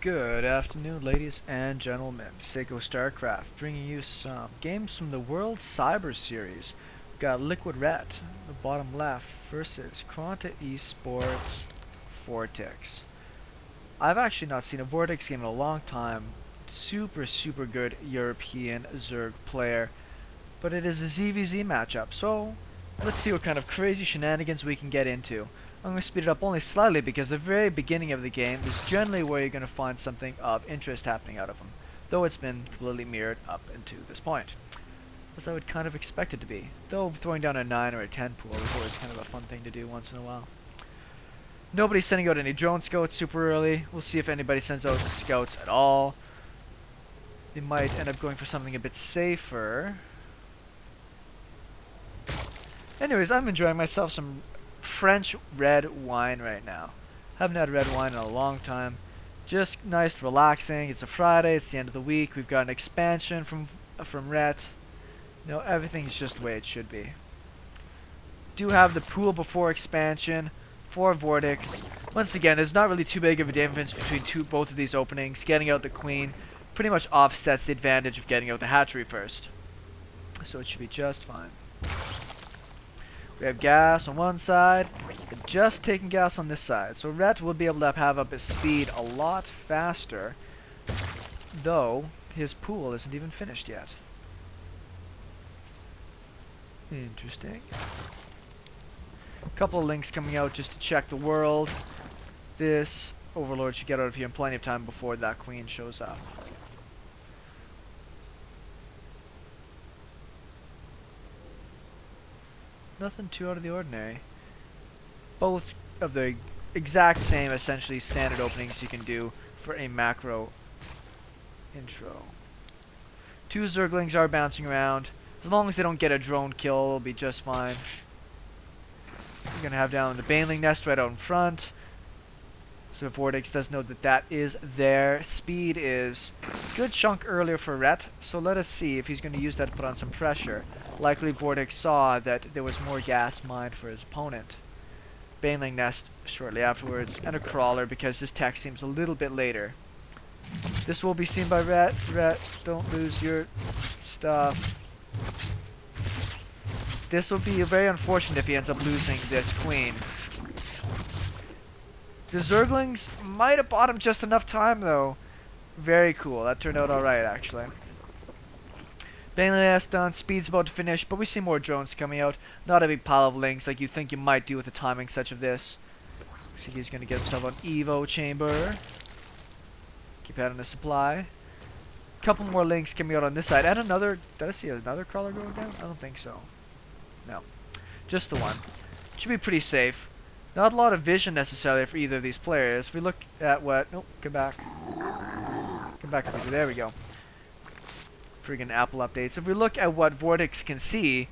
Good afternoon, ladies and gentlemen. SeKo Starcraft, bringing you some games from the World Cyber Series. We've got Liquid Red, the bottom left, versus Quanta Esports Vortix. I've actually not seen a Vortix game in a long time. Super good European zerg player, but it is a ZVZ matchup, so let's see what kind of crazy shenanigans we can get into. I'm going to speed it up only slightly because the very beginning of the game is generally where you're going to find something of interest happening out of them, though it's been completely mirrored up into this point, as I would kind of expect it to be, though throwing down a 9 or a 10 pool is always kind of a fun thing to do once in a while. Nobody's sending out any drone scouts super early. We'll see if anybody sends out scouts at all. They might end up going for something a bit safer. Anyways, I'm enjoying myself some French red wine right now. Haven't had red wine in a long time. Just nice, relaxing. It's a Friday. It's the end of the week. We've got an expansion from Ret. You know, everything's just the way it should be. Do have the pool before expansion for Vortix. Once again, there's not really too big of a difference between both of these openings. Getting out the queen pretty much offsets the advantage of getting out the hatchery first, so it should be just fine. We have gas on one side, but just taking gas on this side. So Ret will be able to have up his speed a lot faster, though his pool isn't even finished yet. Interesting. A couple of links coming out just to check the world. This Overlord should get out of here in plenty of time before that queen shows up. Nothing too out of the ordinary. Both of the exact same, essentially, standard openings you can do for a macro intro. Two zerglings are bouncing around. As long as they don't get a drone kill, it'll be just fine. We're going to have down the baneling nest right out in front. So Vortix does know that that is there. Speed is a good chunk earlier for Ret, so let us see if he's going to use that to put on some pressure. Likely Vortix saw that there was more gas mined for his opponent. Baneling nest shortly afterwards, and a crawler because this tech seems a little bit later. This will be seen by Ret. Ret, don't lose your stuff. This will be very unfortunate if he ends up losing this queen. The zerglings might have bought him just enough time though. Very cool. That turned out alright actually. Baneling nest done. Speed's about to finish, but we see more drones coming out. Not a big pile of links like you think you might do with a timing such of this. See, he's going to get himself an Evo chamber. Keep adding the supply. Couple more links coming out on this side. And another... Did I see another crawler going down? I don't think so. No. Just the one. Should be pretty safe. Not a lot of vision necessarily for either of these players. If we look at what... Nope, come back. Come back. There we go. Friggin' Apple updates. If we look at what Vortix can see,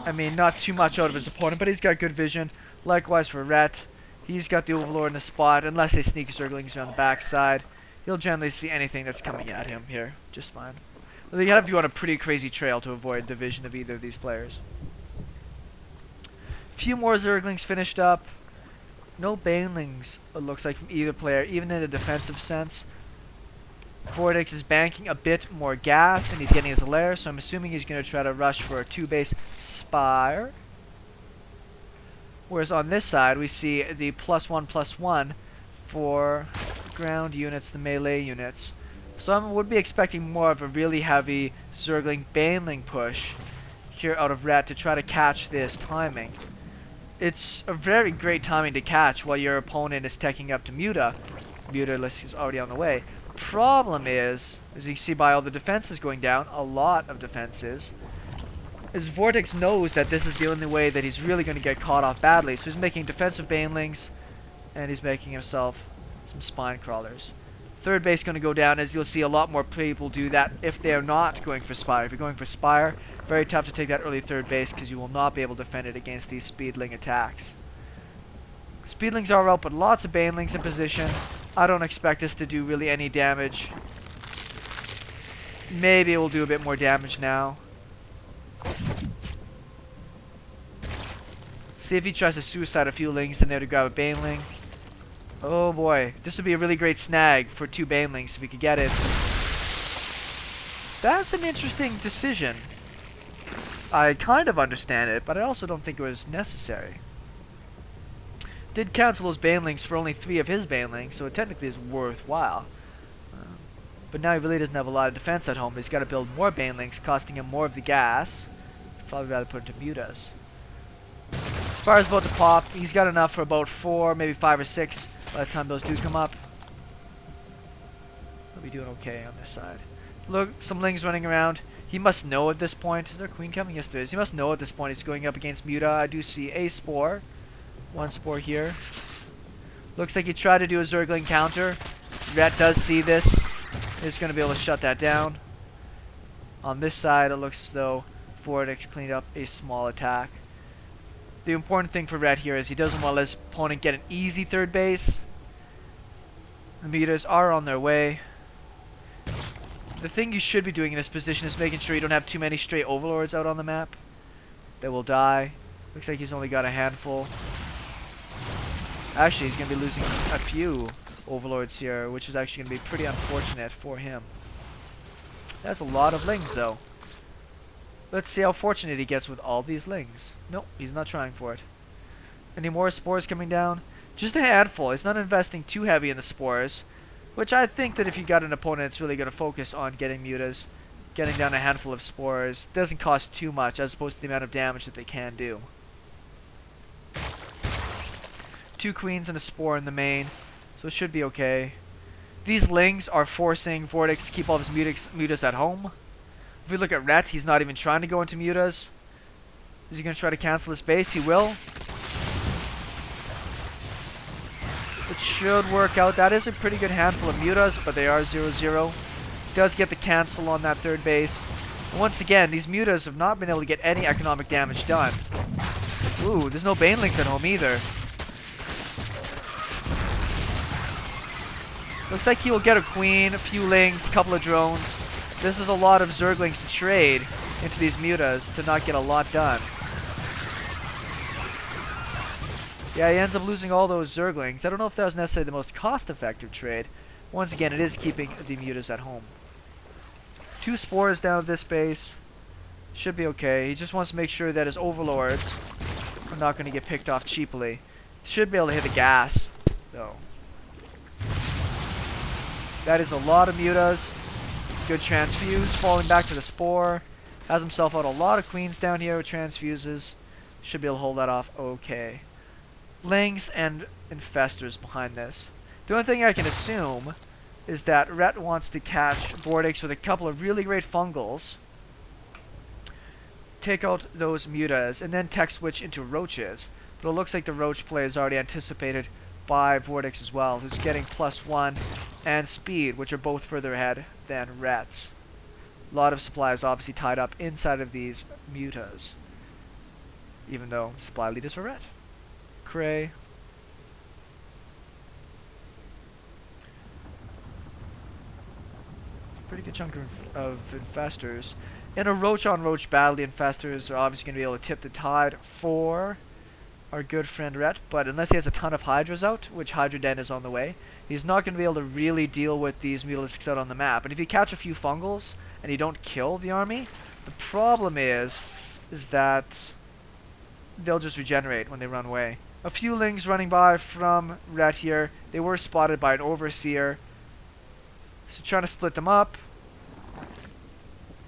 I mean, not too much out of his opponent, but he's got good vision. Likewise for Ret. He's got the Overlord in the spot, unless they sneak zerglings around the backside. He'll generally see anything that's coming at him here. Just fine. Well, you have to go on a pretty crazy trail to avoid the vision of either of these players. Few more zerglings finished up. No banelings, it looks like, from either player, even in a defensive sense. Vortix is banking a bit more gas, and he's getting his lair, so I'm assuming he's going to try to rush for a 2-base spire. Whereas on this side, we see the +1/+1 for ground units, the melee units. So I would be expecting more of a really heavy zergling baneling push here out of Ret to try to catch this timing. It's a very great timing to catch while your opponent is teching up to muta. Muta is already on the way. Problem is, as you can see by all the defenses going down, a lot of defenses, is Vortix knows that this is the only way that he's really going to get caught off badly. So he's making defensive banelings, and he's making himself some spine crawlers. Third base going to go down, as you'll see a lot more people do that if they are not going for spire. If you're going for spire, very tough to take that early third base because you will not be able to defend it against these speedling attacks. Speedlings are out, but lots of banelings in position. I don't expect this to do really any damage. Maybe it will do a bit more damage now. See if he tries to suicide a few lings in there to grab a baneling. Oh boy, this would be a really great snag for 2 banelings if we could get it. That's an interesting decision. I kind of understand it, but I also don't think it was necessary. Did cancel those banelings for only 3 of his banelings, so it technically is worthwhile. But now he really doesn't have a lot of defense at home. He's got to build more banelings, costing him more of the gas. Probably rather put into mutas. Spire's about to pop. He's got enough for about 4, maybe 5 or 6 by the time those do come up. We'll be doing okay on this side. Look, some lings running around. He must know at this point. Is there a queen coming? Yes, there is. He must know at this point he's going up against muta. I do see a spore. 1 spore here. Looks like he tried to do a zergling counter. Ret does see this. He's going to be able to shut that down. On this side, it looks as though Vortix cleaned up a small attack. The important thing for Ret here is he doesn't want to let his opponent get an easy 3rd base. The mutas are on their way. The thing you should be doing in this position is making sure you don't have too many stray overlords out on the map. They will die. Looks like he's only got a handful. Actually, he's going to be losing a few overlords here, which is actually going to be pretty unfortunate for him. That's a lot of lings, though. Let's see how fortunate he gets with all these lings. Nope, he's not trying for it. Any more spores coming down? Just a handful. He's not investing too heavy in the spores, which I think that if you got an opponent that's really going to focus on getting mutas, getting down a handful of spores doesn't cost too much as opposed to the amount of damage that they can do. 2 queens and a spore in the main, so it should be okay. These lings are forcing Vortix to keep all of his mutas at home. If we look at Ret, he's not even trying to go into mutas. Is he going to try to cancel his base? He will. It should work out. That is a pretty good handful of mutas, but they are 0-0. Does get the cancel on that 3rd base. And once again, these mutas have not been able to get any economic damage done. Ooh, there's no banelings at home either. Looks like he will get a queen, a few lings, a couple of drones. This is a lot of zerglings to trade into these mutas to not get a lot done. Yeah, he ends up losing all those zerglings. I don't know if that was necessarily the most cost-effective trade. Once again, it is keeping the mutas at home. 2 spores down at this base. Should be okay. He just wants to make sure that his overlords are not going to get picked off cheaply. Should be able to hit the gas, though. That is a lot of mutas. Good transfuse. Falling back to the spore. Has himself out a lot of queens down here with transfuses. Should be able to hold that off okay. Lings and infestors behind this. The only thing I can assume is that Ret wants to catch Vortix with a couple of really great fungals. Take out those mutas and then tech switch into roaches. But it looks like the roach play is already anticipated by Vortix as well, who's getting +1 and speed, which are both further ahead than Ret's. A lot of supplies obviously tied up inside of these mutas, even though supply leaders for Ret. Cray. Pretty good chunk of infestors. In a roach-on-roach battle, the infestors are obviously going to be able to tip the tide for our good friend Ret, but unless he has a ton of hydras out, which Hydra Den is on the way, he's not going to be able to really deal with these mutalisks out on the map. And if you catch a few fungals and you don't kill the army, the problem is that they'll just regenerate when they run away. A few lings running by from Ret here. They were spotted by an overseer. So trying to split them up.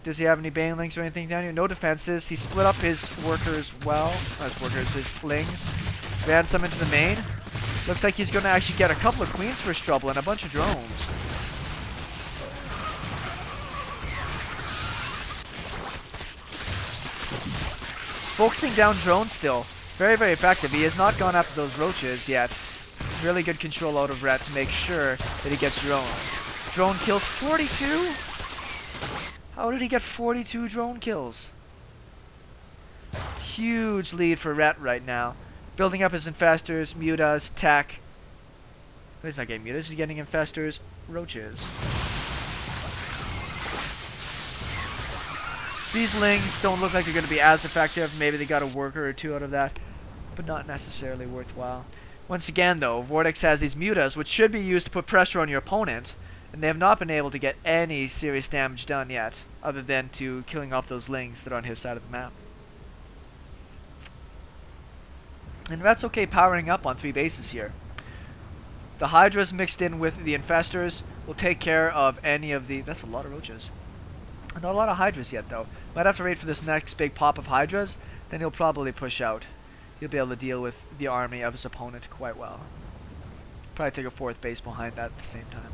Does he have any banelings or anything down here? No defenses. He split up his workers his lings. Ran some into the main. Looks like he's going to actually get a couple of queens for his trouble and a bunch of drones. Focusing down drones still. Very, very effective. He has not gone after those roaches yet. Really good control out of Ret to make sure that he gets drones. Drone kills 42? How did he get 42 drone kills? Huge lead for Ret right now. Building up his infestors, mutas, tech. He's not getting mutas, he's getting infestors, roaches. These lings don't look like they're going to be as effective. Maybe they got a worker or two out of that, but not necessarily worthwhile. Once again, though, Vortix has these mutas, which should be used to put pressure on your opponent, and they have not been able to get any serious damage done yet, other than to killing off those lings that are on his side of the map. And that's okay powering up on 3 bases here. The Hydras mixed in with the infestors will take care of any of the... That's a lot of roaches. Not a lot of Hydras yet, though. Might have to wait for this next big pop of Hydras, then he'll probably push out. He'll be able to deal with the army of his opponent quite well. Probably take a 4th base behind that at the same time.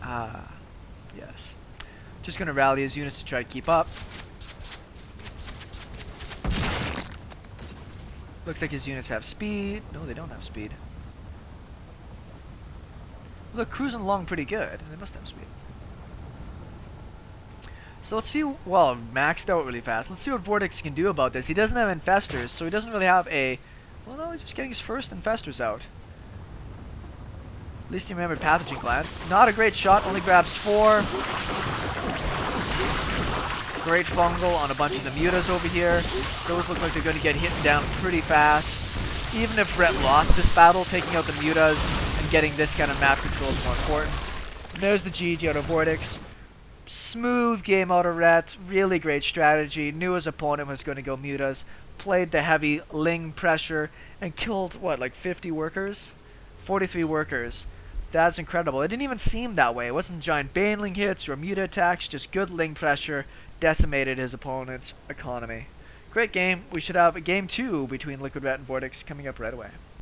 Ah, yes. Just going to rally his units to try to keep up. Looks like his units have speed. No, they don't have speed. Look, cruising along pretty good. They must have speed. So let's see, well, maxed out really fast. Let's see what Vortix can do about this. He doesn't have infestors, so he doesn't really have a... Well, no, he's just getting his first infestors out. At least he remembered pathogen glands. Not a great shot, only grabs 4. Great fungal on a bunch of the mutas over here. Those look like they're going to get hit down pretty fast. Even if Brett lost this battle, taking out the mutas and getting this kind of map control is more important. And there's the GG out of Vortix. Smooth game out of Rhett. Really great strategy. Knew his opponent was going to go mutas. Played the heavy ling pressure and killed, what, like 50 workers? 43 workers. That's incredible. It didn't even seem that way. It wasn't giant baneling hits or muta attacks, just good ling pressure. Decimated his opponent's economy. Great game. We should have a game 2 between Liquid Rat and Vortix coming up right away.